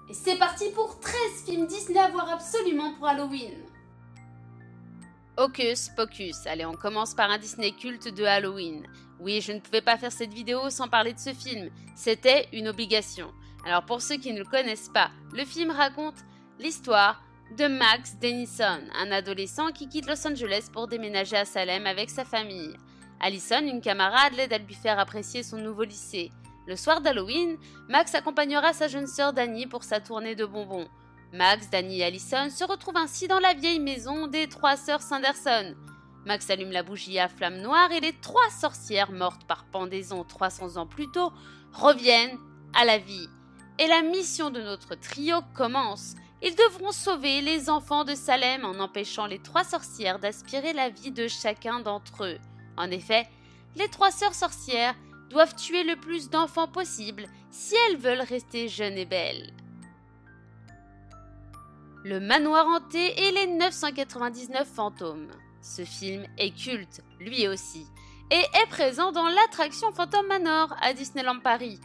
Et c'est parti pour 13 films Disney à voir absolument pour Halloween. Hocus Pocus, allez on commence par un Disney culte de Halloween. Oui, je ne pouvais pas faire cette vidéo sans parler de ce film, c'était une obligation. Alors pour ceux qui ne le connaissent pas, le film raconte l'histoire de Max Dennison, un adolescent qui quitte Los Angeles pour déménager à Salem avec sa famille. Allison, une camarade, l'aide à lui faire apprécier son nouveau lycée. Le soir d'Halloween, Max accompagnera sa jeune sœur Dani pour sa tournée de bonbons. Max, Dani et Allison se retrouvent ainsi dans la vieille maison des trois sœurs Sanderson. Max allume la bougie à flamme noire et les trois sorcières mortes par pendaison 300 ans plus tôt reviennent à la vie. Et la mission de notre trio commence. Ils devront sauver les enfants de Salem en empêchant les trois sorcières d'aspirer la vie de chacun d'entre eux. En effet, les trois sœurs sorcières doivent tuer le plus d'enfants possible si elles veulent rester jeunes et belles. Le manoir hanté et les 999 fantômes. Ce film est culte, lui aussi, et est présent dans l'attraction Phantom Manor à Disneyland Paris.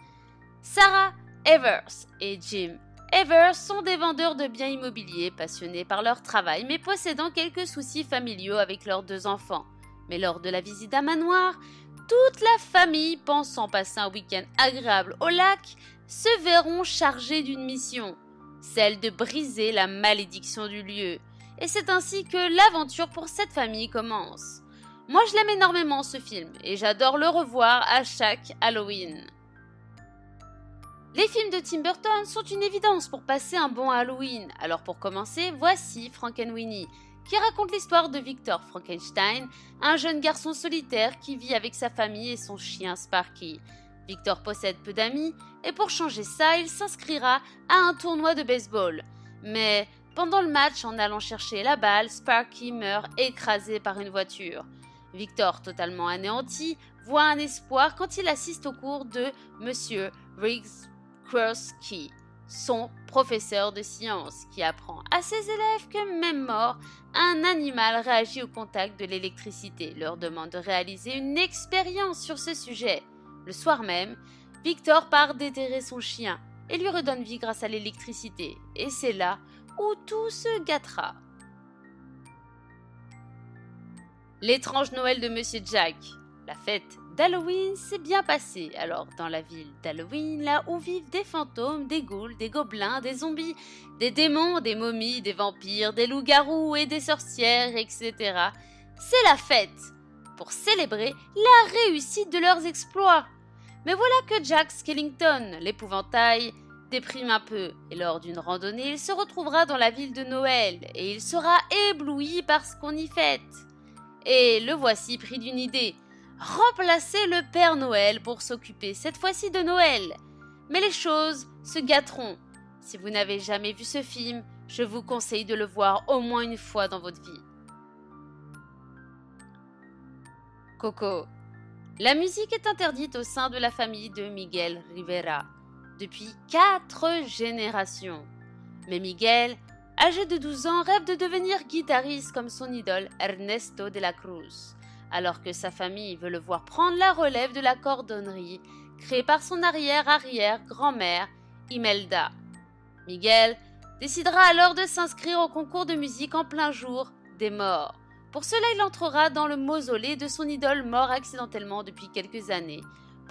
Sarah Evers et Jim Evers sont des vendeurs de biens immobiliers passionnés par leur travail mais possédant quelques soucis familiaux avec leurs deux enfants. Mais lors de la visite d'un manoir, toute la famille, pensant passer un week-end agréable au lac, se verront chargés d'une mission, celle de briser la malédiction du lieu. Et c'est ainsi que l'aventure pour cette famille commence. Moi je l'aime énormément ce film, et j'adore le revoir à chaque Halloween. Les films de Tim Burton sont une évidence pour passer un bon Halloween. Alors pour commencer, voici Frankenweenie, qui raconte l'histoire de Victor Frankenstein, un jeune garçon solitaire qui vit avec sa famille et son chien Sparky. Victor possède peu d'amis et pour changer ça, il s'inscrira à un tournoi de baseball. Mais pendant le match, en allant chercher la balle, Sparky meurt écrasé par une voiture. Victor, totalement anéanti, voit un espoir quand il assiste au cours de Monsieur Riggs-Kruski, son professeur de sciences, qui apprend à ses élèves que même mort, un animal réagit au contact de l'électricité, leur demande de réaliser une expérience sur ce sujet. Le soir même, Victor part déterrer son chien et lui redonne vie grâce à l'électricité, et c'est là où tout se gâtera. L'étrange Noël de Monsieur Jack. La fête d'Halloween s'est bien passée. Alors, dans la ville d'Halloween, là où vivent des fantômes, des ghouls, des gobelins, des zombies, des démons, des momies, des vampires, des loups-garous et des sorcières, etc. C'est la fête pour célébrer la réussite de leurs exploits. Mais voilà que Jack Skellington, l'épouvantail, déprime un peu, et lors d'une randonnée, il se retrouvera dans la ville de Noël, et il sera ébloui par ce qu'on y fête. Et le voici pris d'une idée. Remplacer le Père Noël pour s'occuper cette fois-ci de Noël. Mais les choses se gâteront. Si vous n'avez jamais vu ce film, je vous conseille de le voir au moins une fois dans votre vie. Coco. La musique est interdite au sein de la famille de Miguel Rivera depuis 4 générations. Mais Miguel, âgé de 12 ans, rêve de devenir guitariste comme son idole Ernesto de la Cruz, alors que sa famille veut le voir prendre la relève de la cordonnerie créée par son arrière-arrière-grand-mère Imelda. Miguel décidera alors de s'inscrire au concours de musique en plein jour des morts. Pour cela, il entrera dans le mausolée de son idole mort accidentellement depuis quelques années.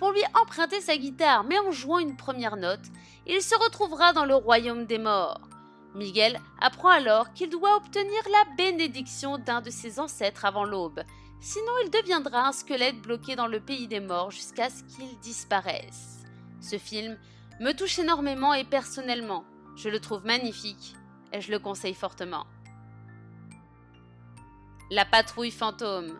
Pour lui emprunter sa guitare, mais en jouant une première note, il se retrouvera dans le royaume des morts. Miguel apprend alors qu'il doit obtenir la bénédiction d'un de ses ancêtres avant l'aube. Sinon, il deviendra un squelette bloqué dans le pays des morts jusqu'à ce qu'il disparaisse. Ce film me touche énormément et personnellement. Je le trouve magnifique et je le conseille fortement. La patrouille fantôme.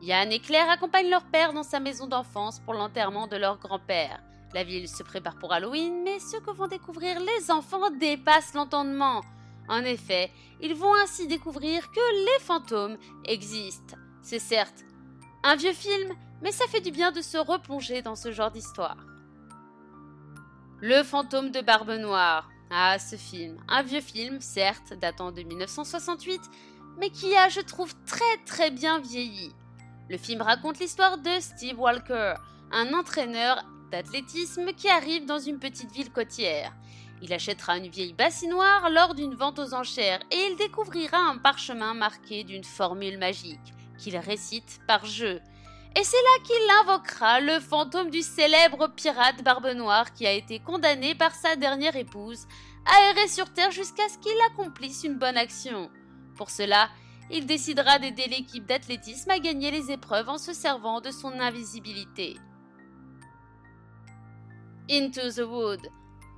Yann et Claire accompagnent leur père dans sa maison d'enfance pour l'enterrement de leur grand-père. La ville se prépare pour Halloween, mais ce que vont découvrir les enfants dépasse l'entendement. En effet, ils vont ainsi découvrir que les fantômes existent. C'est certes un vieux film, mais ça fait du bien de se replonger dans ce genre d'histoire. Le fantôme de Barbe Noire. Ah, ce film. Un vieux film, certes, datant de 1968, mais qui a, je trouve, très bien vieilli. Le film raconte l'histoire de Steve Walker, un entraîneur d'athlétisme qui arrive dans une petite ville côtière. Il achètera une vieille bassinoire lors d'une vente aux enchères et il découvrira un parchemin marqué d'une formule magique qu'il récite par jeu. Et c'est là qu'il invoquera le fantôme du célèbre pirate Barbe Noire qui a été condamné par sa dernière épouse à errer sur Terre jusqu'à ce qu'il accomplisse une bonne action. Pour cela, il décidera d'aider l'équipe d'athlétisme à gagner les épreuves en se servant de son invisibilité. Into the Wood.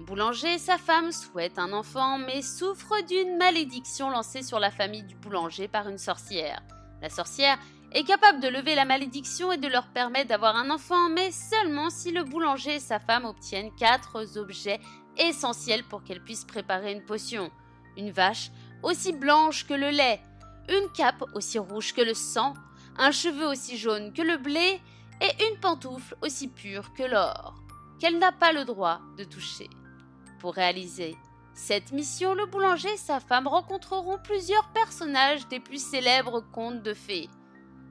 Boulanger et sa femme souhaitent un enfant mais souffrent d'une malédiction lancée sur la famille du boulanger par une sorcière. La sorcière est capable de lever la malédiction et de leur permettre d'avoir un enfant, mais seulement si le boulanger et sa femme obtiennent 4 objets essentiels pour qu'elle puisse préparer une potion. Une vache aussi blanche que le lait, une cape aussi rouge que le sang, un cheveu aussi jaune que le blé et une pantoufle aussi pure que l'or, qu'elle n'a pas le droit de toucher. Pour réaliser cette mission, le boulanger et sa femme rencontreront plusieurs personnages des plus célèbres contes de fées.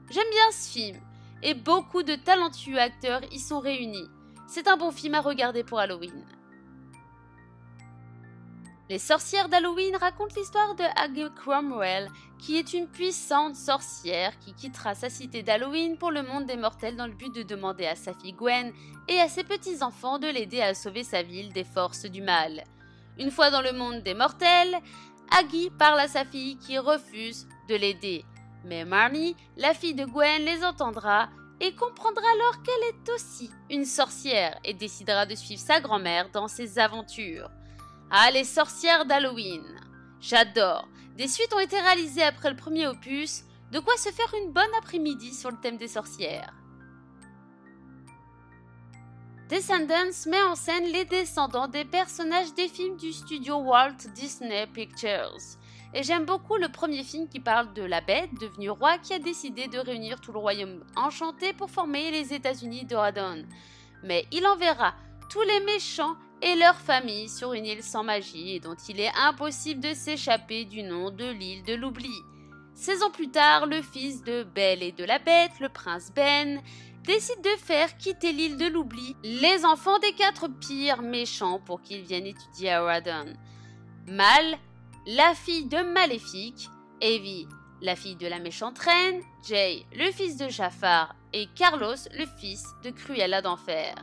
J'aime bien ce film, et beaucoup de talentueux acteurs y sont réunis. C'est un bon film à regarder pour Halloween. Les sorcières d'Halloween racontent l'histoire de Aggie Cromwell, qui est une puissante sorcière qui quittera sa cité d'Halloween pour le monde des mortels dans le but de demander à sa fille Gwen et à ses petits-enfants de l'aider à sauver sa ville des forces du mal. Une fois dans le monde des mortels, Aggie parle à sa fille qui refuse de l'aider. Mais Marnie, la fille de Gwen, les entendra et comprendra alors qu'elle est aussi une sorcière et décidera de suivre sa grand-mère dans ses aventures. Ah, les sorcières d'Halloween! J'adore! Des suites ont été réalisées après le premier opus, de quoi se faire une bonne après-midi sur le thème des sorcières. Descendants met en scène les descendants des personnages des films du studio Walt Disney Pictures. Et j'aime beaucoup le premier film qui parle de la bête devenue roi qui a décidé de réunir tout le royaume enchanté pour former les États-Unis d'Oradon. Mais il enverra tous les méchants et leurs familles sur une île sans magie et dont il est impossible de s'échapper du nom de l'île de l'oubli. 16 ans plus tard, le fils de Belle et de la Bête, le prince Ben, décide de faire quitter l'île de l'oubli les enfants des 4 pires méchants pour qu'ils viennent étudier à Oradon. Mal, la fille de Maléfique, Evie, la fille de la méchante reine, Jay, le fils de Jafar, et Carlos, le fils de Cruella d'Enfer.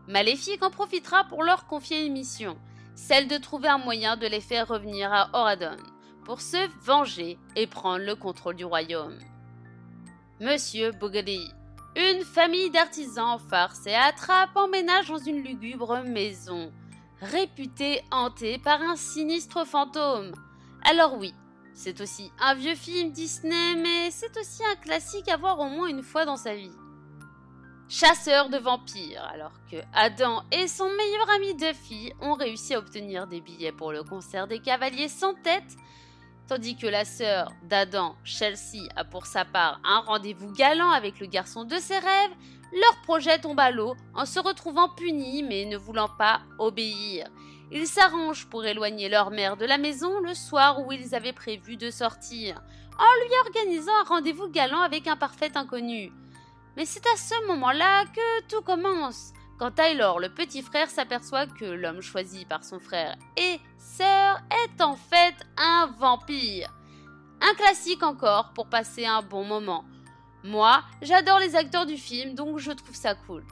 Maléfique en profitera pour leur confier une mission, celle de trouver un moyen de les faire revenir à Oradon, pour se venger et prendre le contrôle du royaume. Monsieur Boogedy. Une famille d'artisans farce et attrape emménage dans une lugubre maison, réputée hantée par un sinistre fantôme. Alors oui, c'est aussi un vieux film Disney, mais c'est aussi un classique à voir au moins une fois dans sa vie. Chasseur de vampires, alors que Adam et son meilleur ami Duffy ont réussi à obtenir des billets pour le concert des Cavaliers sans tête, tandis que la sœur d'Adam, Chelsea, a pour sa part un rendez-vous galant avec le garçon de ses rêves, leur projet tombe à l'eau en se retrouvant punis mais ne voulant pas obéir. Ils s'arrangent pour éloigner leur mère de la maison le soir où ils avaient prévu de sortir, en lui organisant un rendez-vous galant avec un parfait inconnu. Mais c'est à ce moment-là que tout commence, quand Taylor, le petit frère, s'aperçoit que l'homme choisi par son frère et sœur est en fait un vampire. Un classique encore pour passer un bon moment. Moi, j'adore les acteurs du film, donc je trouve ça cool.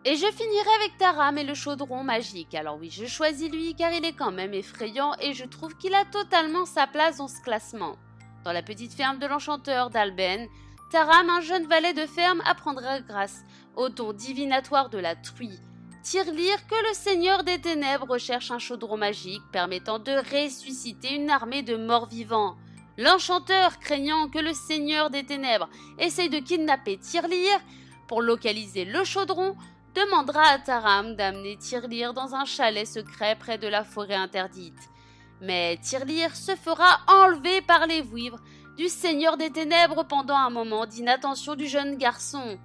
Et je finirai avec Taram et le chaudron magique. Alors oui, je choisis lui car il est quand même effrayant et je trouve qu'il a totalement sa place dans ce classement. Dans la petite ferme de l'enchanteur d'Alben, Taram, un jeune valet de ferme, apprendra grâce au don divinatoire de la truie Tirelire que le seigneur des ténèbres recherche un chaudron magique permettant de ressusciter une armée de morts-vivants. L'enchanteur, craignant que le seigneur des ténèbres essaye de kidnapper Tirelire pour localiser le chaudron, demandera à Taram d'amener Tirelire dans un chalet secret près de la forêt interdite. Mais Tirelire se fera enlever par les vouivres du seigneur des ténèbres pendant un moment d'inattention du jeune garçon.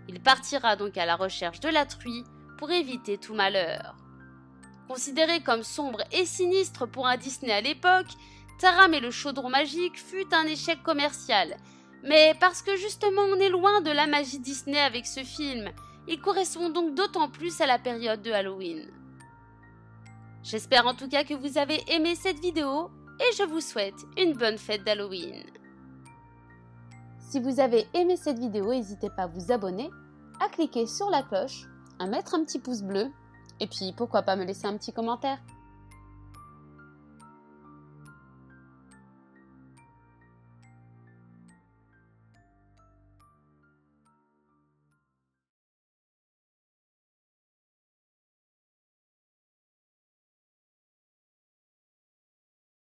Il partira donc à la recherche de la truie pour éviter tout malheur. Considéré comme sombre et sinistre pour un Disney à l'époque, Taram et le chaudron magique fut un échec commercial. Mais parce que justement on est loin de la magie Disney avec ce film, Il correspond donc d'autant plus à la période de Halloween. J'espère en tout cas que vous avez aimé cette vidéo et je vous souhaite une bonne fête d'Halloween. Si vous avez aimé cette vidéo, n'hésitez pas à vous abonner, à cliquer sur la cloche, à mettre un petit pouce bleu et puis pourquoi pas me laisser un petit commentaire.